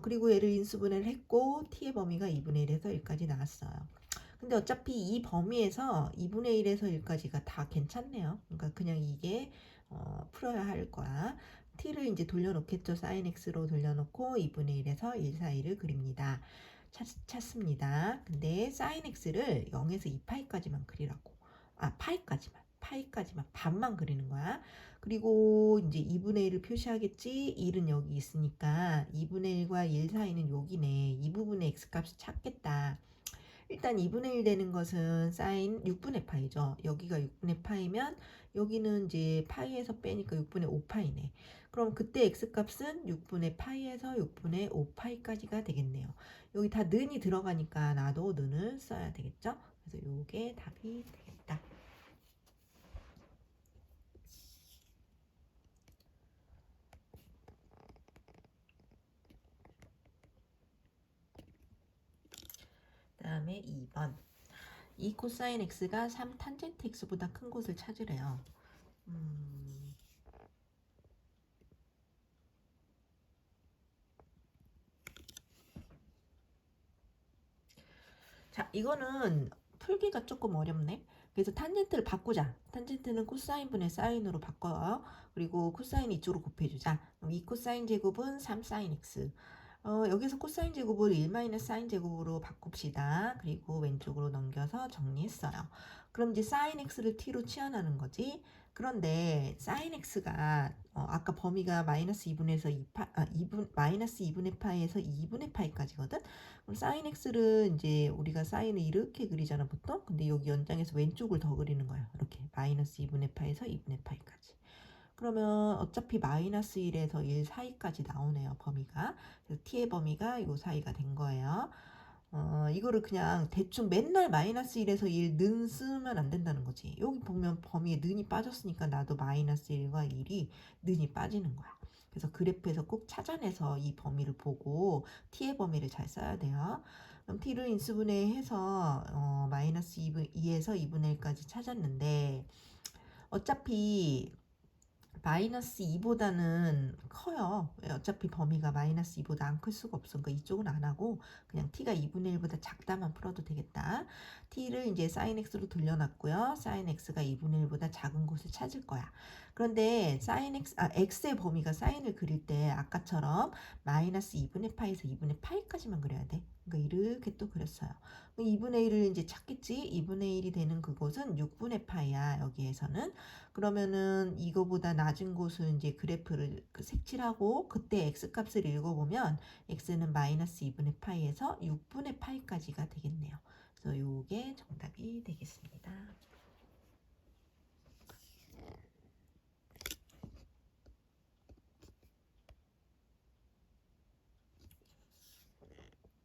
그리고 얘를 인수분해를 했고 t의 범위가 2분의 1에서 1까지 나왔어요. 근데 어차피 이 범위에서 2분의 1에서 1까지가 다 괜찮네요. 그러니까 그냥 이게 풀어야 할 거야. t를 이제 돌려놓겠죠. 사인 x로 돌려놓고 2분의 1에서 1 사이를 그립니다. 찾습니다. 근데 sin x를 0에서 2파이까지만 그리라고. 파이까지만 반만 그리는 거야. 그리고 이제 2분의 1을 표시하겠지. 1은 여기 있으니까 2분의 1과 1 사이는 여기네. 이 부분의 x값을 찾겠다. 일단 2분의 1 되는 것은 사인 6분의 파이죠. 여기가 6분의 파이면 여기는 이제 파이에서 빼니까 6분의 5파이네. 그럼 그때 x값은 6분의 파이에서 6분의 5파이까지가 되겠네요. 여기 다 는이 들어가니까 나도 는을 써야 되겠죠. 그래서 요게 답이 되겠다. 다음에 2번. 2 코사인 x가 3 탄젠트 x보다 큰 곳을 찾으래요. 자, 이거는 풀기가 조금 어렵네. 그래서 탄젠트를 바꾸자. 탄젠트는 코사인분의 사인으로 바꿔요. 그리고 코사인 이쪽으로 곱해주자. 그럼 이 코사인 제곱은 3사인 x. 여기서 코사인 제곱을 1 사인 제곱으로 바꿉시다. 그리고 왼쪽으로 넘겨서 정리했어요. 그럼 이제 사인 x를 t로 치환하는 거지. 그런데 사인 x가 아까 범위가 마이너스 2분에서 2분 마이너스 2분의 파이에서 2분의 파이까지거든. 그럼 사인 x를 이제 우리가 사인을 이렇게 그리잖아 보통. 근데 여기 연장해서 왼쪽을 더 그리는 거야. 이렇게 마이너스 2분의 파에서 2분의 파이까지. 그러면 어차피 마이너스 1에서 1 사이까지 나오네요, 범위가. 그래서 t의 범위가 이 사이가 된 거예요. 이거를 그냥 대충 맨날 마이너스 1에서 1 는 쓰면 안 된다는 거지. 여기 보면 범위에 는이 빠졌으니까 나도 마이너스 1과 1이 는이 빠지는 거야. 그래서 그래프에서 꼭 찾아내서 이 범위를 보고 t의 범위를 잘 써야 돼요. 그럼 t를 인수분해해서 마이너스 2에서 2분의 1까지 찾았는데 어차피 마이너스 2보다는 커요. 어차피 범위가 마이너스 2보다 안 클 수가 없어. 그러니까 이쪽은 안 하고 그냥 t가 2분의 1보다 작다만 풀어도 되겠다. t를 이제 sin x로 돌려놨고요. sin x가 2분의 1보다 작은 곳을 찾을 거야. 그런데 x의 범위가 sin을 그릴 때 아까처럼 마이너스 2분의 파에서 2분의 파이까지만 그려야 돼. 그러니까 이렇게 또 그렸어요. 2분의 1을 이제 찾겠지? 2분의 1이 되는 그곳은 6분의 파이야. 여기에서는. 그러면은 이거보다 낮은 곳은 이제 그래프를 색칠하고 그때 x값을 읽어보면 x는 마이너스 2분의 파이에서 6분의 파이까지가 되겠네요. 그래서 요게 정답이 되겠습니다.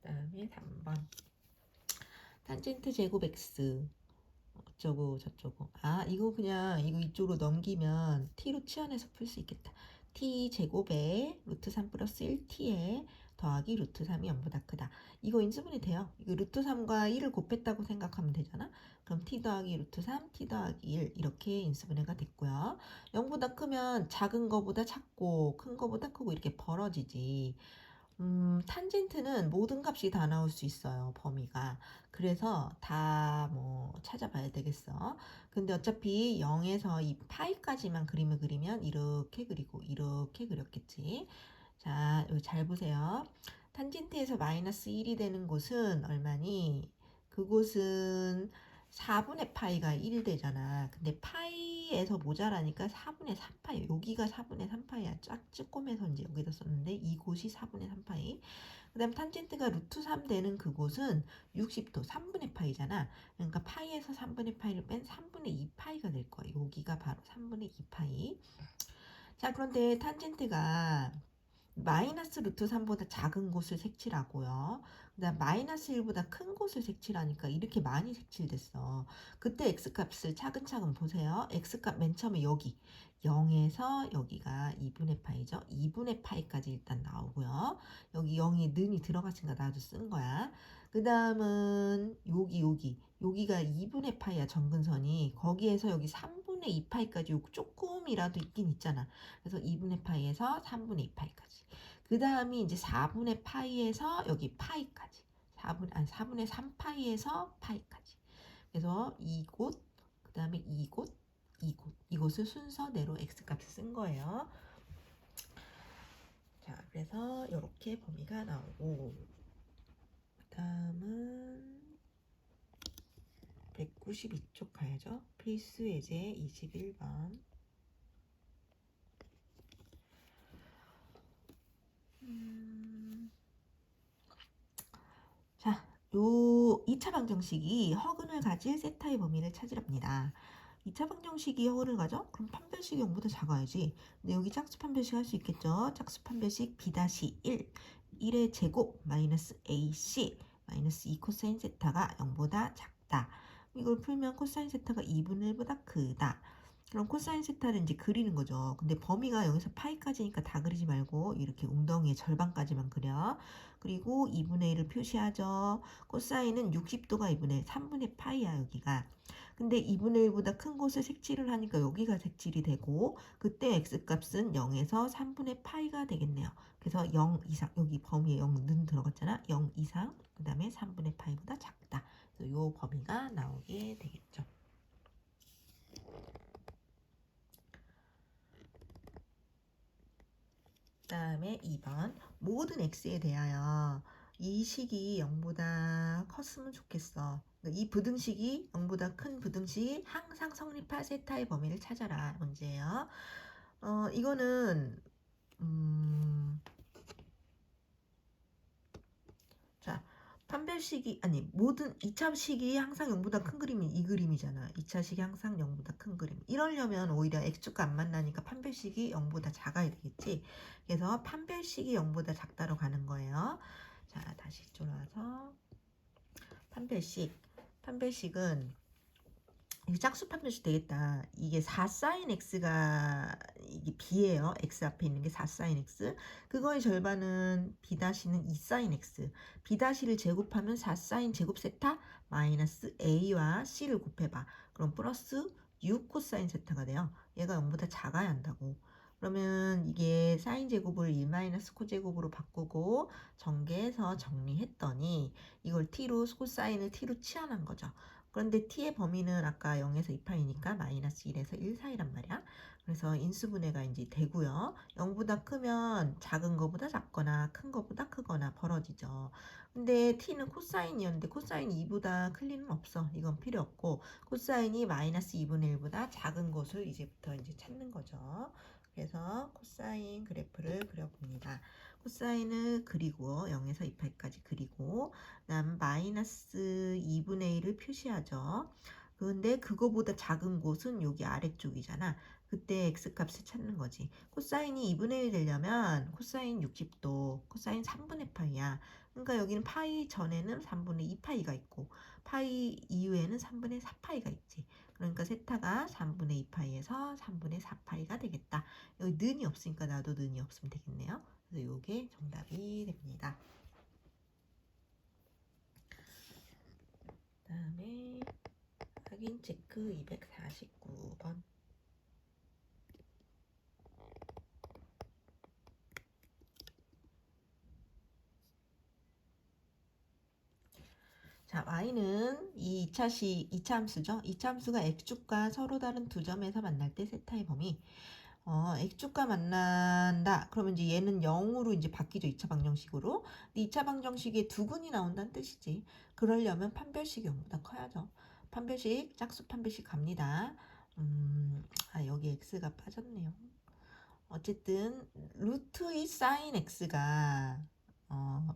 그다음에 3번 탄젠트 제곱 x 어쩌고 저쩌고. 이거 그냥 이거 이쪽으로 넘기면 t로 치환해서 풀 수 있겠다. t 제곱에 루트 3 플러스 1t에 더하기 루트 3이 0보다 크다. 이거 인수분해 돼요. 이거 루트 3과 1을 곱했다고 생각하면 되잖아. 그럼 t 더하기 루트 3, t 더하기 1 이렇게 인수분해가 됐고요. 0보다 크면 작은 거보다 작고 큰 거보다 크고 이렇게 벌어지지. 탄젠트는 모든 값이 다 나올 수 있어요, 범위가. 그래서 다 뭐 찾아봐야 되겠어. 근데 어차피 0에서 이 파이까지만 그림을 그리면 이렇게 그리고 이렇게 그렸겠지. 자, 여기 잘 보세요. 탄젠트에서 마이너스 1이 되는 곳은 얼마니? 그곳은 4분의 파이가 1 되잖아. 근데 파이에서 모자라니까 4분의 3파이. 여기가 4분의 3파이야. 짝짓꼼해서 이제 여기다 썼는데 이곳이 4분의 3파이. 그 다음 탄젠트가 루트 3 되는 그곳은 60도 3분의 파이잖아. 그러니까 파이에서 3분의 파이를 뺀 3분의 2파이가 될 거야. 여기가 바로 3분의 2파이. 자, 그런데 탄젠트가 마이너스 루트 3보다 작은 곳을 색칠하고요. 그다음 마이너스 1보다 큰 곳을 색칠하니까 이렇게 많이 색칠됐어. 그때 x값을 차근차근 보세요. x값 맨 처음에 여기 0에서 여기가 2분의 파이죠. 2분의 파이까지 일단 나오고요. 여기 0이 는이 들어갔으니까 나도 쓴 거야. 그 다음은 여기가 2분의 파이야. 정근선이. 거기에서 여기 3분의 2파이까지 조금이라도 있긴 있잖아. 그래서 2분의 파이에서 3분의 2파이까지. 그 다음이 이제 4분의 파이에서 여기 파이까지. 4분의 3파이에서 파이까지. 그래서 이곳, 그 다음에 이곳을 순서대로 x값을 쓴 거예요. 자, 그래서 이렇게 범위가 나오고, 그 다음은 192쪽 가야죠. 필수 예제 21번. 자, 요 2차 방정식이 허근을 가질 세타의 범위를 찾으랍니다. 2차 방정식이 허근을 가져? 그럼 판별식이 0보다 작아야지. 근데 여기 짝수 판별식 할 수 있겠죠? 짝수 판별식 B-1 1의 제곱 마이너스 AC 마이너스 2 코사인 세타가 0보다 작다. 이걸 풀면 코사인 세타가 2분의 1보다 크다. 그럼 코사인 세타를 이제 그리는 거죠. 근데 범위가 여기서 파이까지니까 다 그리지 말고 이렇게 웅덩이의 절반까지만 그려. 그리고 2분의 1을 표시하죠. 코사인은 60도가 2분의 1, 3분의 파이야 여기가. 근데 2분의 1보다 큰 곳을 색칠을 하니까 여기가 색칠이 되고 그때 x값은 0에서 3분의 파이가 되겠네요. 그래서 0 이상 여기 범위에 0는 들어갔잖아. 0 이상 그 다음에 3분의 파이보다 작다. 요 범위가 나오게 되겠죠. 그 다음에 2번 모든 x에 대하여 이 식이 0보다 컸으면 좋겠어. 이 부등식이 0보다 큰 부등식이 항상 성립할 세타의 범위를 찾아라 문제예요. 이거는 자, 판별식이 아니 모든 2차식이 항상 0보다 큰 그림이 이 그림이잖아. 2차식이 항상 0보다 큰 그림. 이러려면 오히려 x축과 안 만나니까 판별식이 0보다 작아야 되겠지. 그래서 판별식이 0보다 작다로 가는 거예요. 자, 다시 돌아와서 판별식은 이게 짝수 판별식 되겠다. 이게 4sin x가 이게 b예요. x 앞에 있는 게 4sin x. 그거의 절반은 b'는 2sin x. b'를 제곱하면 4sin 제곱 세타 마이너스 a와 c를 곱해봐. 그럼 플러스 6 코사인 세타가 돼요. 얘가 0보다 작아야 한다고. 그러면 이게 사인 제곱을 1 마이너스 코제곱으로 바꾸고 전개해서 정리했더니 이걸 t로 코사인을 t로 치환한 거죠. 그런데 t의 범위는 아까 0에서 2파이니까 마이너스 1에서 1 사이란 말이야. 그래서 인수분해가 이제 되고요. 0보다 크면 작은 거보다 작거나 큰 거보다 크거나 벌어지죠. 근데 t는 코사인이었는데 코사인이 2보다 클 리는 없어. 이건 필요 없고 코사인이 마이너스 2분의 1보다 작은 것을 이제부터 이제 찾는 거죠. 그래서 코사인 그래프를 그려봅니다. 코사인을 그리고 0에서 2파이까지 그리고 그다음 마이너스 2분의 1을 표시하죠. 근데 그거보다 작은 곳은 여기 아래쪽이잖아. 그때 x값을 찾는 거지. 코사인이 2분의 1 되려면 코사인 60도, 코사인 3분의 파이야. 그러니까 여기는 파이 전에는 3분의 2파이가 있고 파이 이후에는 3분의 4파이가 있지. 그러니까 세타가 3분의 2파이에서 3분의 4파이가 되겠다. 여기 는이 없으니까 나도 는이 없으면 되겠네요. 그래서 이게 정답이 됩니다. 그 다음에 확인 체크 249번. 자, y는 이 2차 함수죠. 2차 함수가 x축과 서로 다른 두 점에서 만날 때 세타의 범위. x축과 만난다. 그러면 이제 얘는 0으로 이제 바뀌죠. 2차 방정식으로. 2차 방정식에 두근이 나온다는 뜻이지. 그러려면 판별식이 0보다 커야죠. 판별식, 짝수 판별식 갑니다. 여기 x가 빠졌네요. 어쨌든 루트의 사인 x가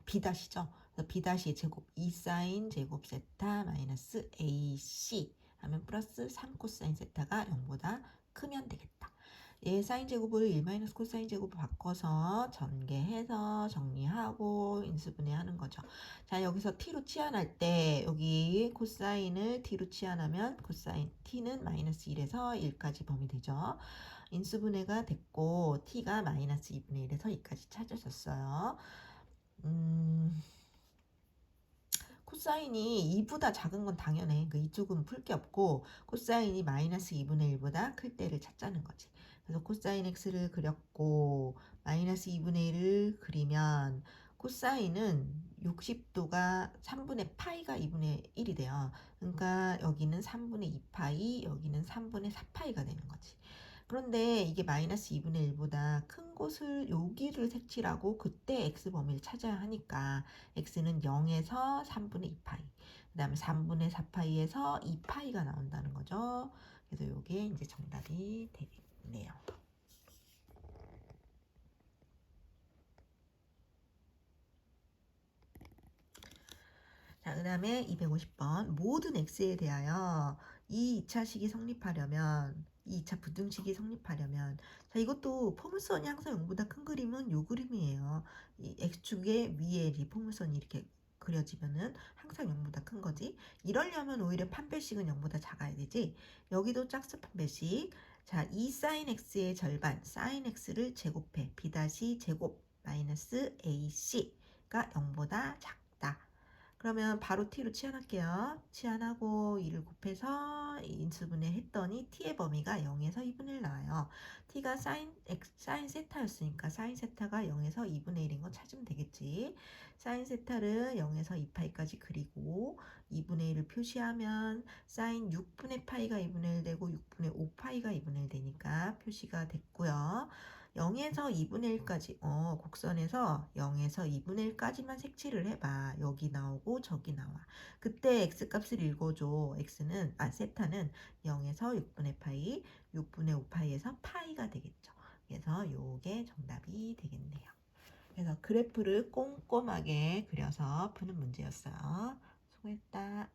b'이죠. 그래서 b'의 제곱 2 사인 제곱 세타 마이너스 ac 하면 플러스 3 코사인 세타가 0보다 크면 되겠다. 얘 사인 제곱을 1 마이너스 코사인 제곱을 바꿔서 전개해서 정리하고 인수분해하는 거죠. 자, 여기서 t로 치환할 때 여기 코사인을 t로 치환하면 코사인 t는 마이너스 1에서 1까지 범위 되죠. 인수분해가 됐고 t가 마이너스 2분의 1에서 2까지 찾아졌어요. 코사인이 2보다 작은 건 당연해. 이쪽은 풀 게 없고 코사인이 마이너스 2분의 1보다 클 때를 찾자는 거지. 그래서 코사인 x를 그렸고 마이너스 2분의 1을 그리면 코사인은 60도가 3분의 파이가 2분의 1이 돼요. 그러니까 여기는 3분의 2파이, 여기는 3분의 4파이가 되는 거지. 그런데 이게 마이너스 2분의 1보다 큰 곳을 여기를 색칠하고 그때 x 범위를 찾아야 하니까 x는 0에서 3분의 2파이, 그 다음에 3분의 4파이에서 2파이가 나온다는 거죠. 그래서 이게 이제 정답이 되겠네요. 자, 그 다음에 250번 모든 x에 대하여 이 2차식이 성립하려면 이 2차 부등식이 성립하려면 자, 이것도 포물선이 항상 0보다 큰 그림은 요 그림이에요. 이 x축의 위에 이 포물선이 이렇게 그려지면은 항상 0보다 큰 거지. 이러려면 오히려 판별식은 0보다 작아야 되지. 여기도 짝수 판별식. 자, 2 sin x의 절반 sin x를 제곱해 b' 제곱 마이너스 ac가 0보다 작다. 그러면 바로 t로 치환할게요. 치환하고 2를 곱해서 인수분해 했더니 t의 범위가 0에서 2분의 1 나와요. t가 사인 세타였으니까 사인 세타가 0에서 2분의 1인 거 찾으면 되겠지. 사인 세타를 0에서 2파이까지 그리고 2분의 1을 표시하면 사인 6분의 파이가 2분의 1 되고 6분의 5파이가 2분의 1 되니까 표시가 됐고요. 0에서 2분의 1까지 곡선에서 0에서 2분의 1까지만 색칠을 해봐. 여기 나오고 저기 나와. 그때 x값을 읽어줘. 세타는 0에서 6분의 파이, 6분의 5파이에서 파이가 되겠죠. 그래서 요게 정답이 되겠네요. 그래서 그래프를 꼼꼼하게 그려서 푸는 문제였어요. 수고했다.